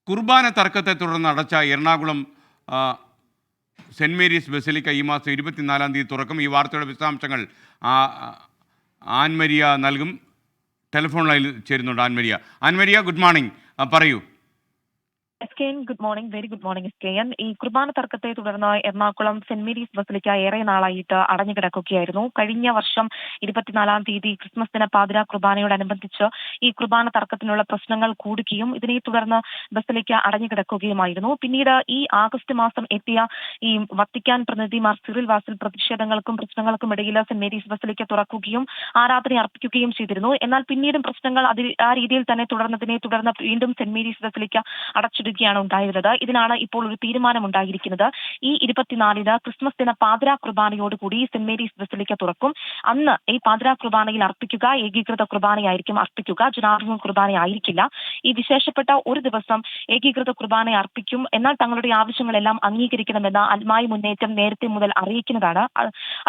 കുർബാന തർക്കത്തെ തുടർന്ന് അടച്ച എറണാകുളം ആ, സെൻറ് മേരീസ് ബസിലിക്ക ഈ മാസം 24-ാം തീയതി തുറക്കും. ഈ വാർത്തയുടെ വിശദാംശങ്ങൾ ആ, ആൻമരിയ നൽകും. ടെലിഫോൺ ലൈനിൽ ചേരുന്നുണ്ട് ആൻമരിയ. Annmaria, good morning. പറയൂ. Good morning, very good morning SKN. ഈ കുർബാന തർക്കത്തെ തുടർന്ന് എറണാകുളം സെന്റ് മേരീസ് ബസിലിക്ക ഏറെ നാളായിട്ട് അടഞ്ഞു കിടക്കുകയായിരുന്നു. കഴിഞ്ഞ വർഷം 24-ാം തീയതി ക്രിസ്മസ് ദിന പാതിരാ കുർബാനയോടനുബന്ധിച്ച് ഈ കുർബാന തർക്കത്തിനുള്ള പ്രശ്നങ്ങൾ കൂടുകയും ഇതിനെ തുടർന്ന് ബസിലിക്ക അടഞ്ഞു കിടക്കുകയുമായിരുന്നു. പിന്നീട് ഈ ആഗസ്റ്റ് മാസം എത്തിയ ഈ വത്തിക്കാൻ പ്രതിനിധി മാർ സിറിൽ വാസിൽ പ്രതിഷേധങ്ങൾക്കും പ്രശ്നങ്ങൾക്കും ഇടയിൽ സെന്റ് മേരീസ് ബസിലിക്ക തുറക്കുകയും ആരാധന അർപ്പിക്കുകയും ചെയ്തിരുന്നു. എന്നാൽ പിന്നീടും പ്രശ്നങ്ങൾ ആ രീതിയിൽ തന്നെ തുടർന്നതിനെ തുടർന്ന് വീണ്ടും സെന്റ് മേരീസ് ബസിലിക്ക അടച്ചിടുകയാണ് ഉണ്ടായിരുന്നത്. ഇതിനാണ് ഇപ്പോൾ ഒരു തീരുമാനം ഉണ്ടായിരിക്കുന്നത്. ഈ 24-ന് ക്രിസ്മസ് ദിന പാതിരാ കുർബാനയോടുകൂടി സെന്റ് മേരീസ് ബസിലിക്ക തുറക്കും. അന്ന് ഈ പാതിരാ കുർബാനയിൽ അർപ്പിക്കുക ഏകീകൃത കുർബാനയായിരിക്കും അർപ്പിക്കുക, ജനാർദ്ദന കുർബാന ആയിരിക്കില്ല. ഈ വിശേഷപ്പെട്ട ഒരു ദിവസം ഏകീകൃത കുർബാന അർപ്പിക്കും. എന്നാൽ തങ്ങളുടെ ആവശ്യങ്ങളെല്ലാം അംഗീകരിക്കണമെന്ന് അൽമായി മുന്നേറ്റം നേരത്തെ മുതൽ അറിയിക്കുന്നതാണ്.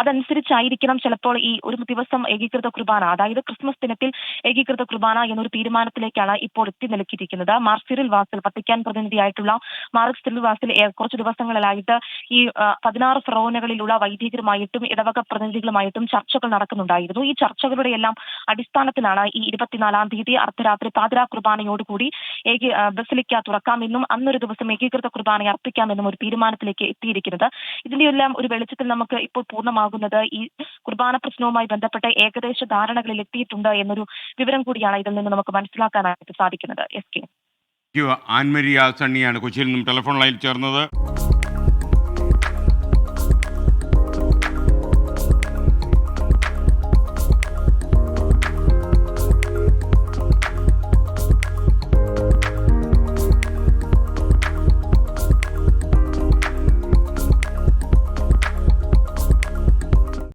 അതനുസരിച്ചായിരിക്കണം ചിലപ്പോൾ ഈ ഒരു ദിവസം ഏകീകൃത കുർബാന, അതായത് ക്രിസ്മസ് ദിനത്തിൽ ഏകീകൃത കുർബാന എന്നൊരു തീരുമാനത്തിലേക്കാണ് ഇപ്പോൾ എത്തി നിൽക്കിയിരിക്കുന്നത്. മാർ സിറിൽ വാസിൽ, വത്തിക്കാൻ പ്രതിനിധിയായിട്ടുള്ള മാർ സിറിൽ വാസിൽ കുറച്ചു ദിവസങ്ങളിലായിട്ട് ഈ 16 ഫെറോനകളിലുള്ള വൈദികരുമായിട്ടും ഇടവക പ്രതിനിധികളുമായിട്ടും ചർച്ചകൾ നടക്കുന്നുണ്ടായിരുന്നു. ഈ ചർച്ചകളുടെ എല്ലാം അടിസ്ഥാനത്തിലാണ് ഈ 24-ാം തീയതി അർദ്ധരാത്രി പാതിരാ കുർബാനയോടുകൂടി ബസിലിക്ക തുറക്കാമെന്നും അന്നൊരു ദിവസം ഏകീകൃത കുർബാന അർപ്പിക്കാമെന്നും ഒരു തീരുമാനത്തിലേക്ക് എത്തിയിരിക്കുന്നത്. ഇതിന്റെ എല്ലാം ഒരു വെളിച്ചത്തിൽ നമുക്ക് ഇപ്പോൾ പൂർണ്ണമാകുന്നത് ഈ കുർബാന പ്രശ്നവുമായി ബന്ധപ്പെട്ട ഏകദേശ ധാരണകളിൽ എത്തിയിട്ടുണ്ട് എന്നൊരു വിവരം കൂടിയാണ് ഇതിൽ നിന്ന് നമുക്ക് മനസ്സിലാക്കാനായിട്ട് സാധിക്കുന്നത്. SK. ആൻമരിയ സണ്ണിയാണ് കൊച്ചിയിൽ നിന്നും ടെലിഫോൺ ലൈനിൽ ചേർന്നത്.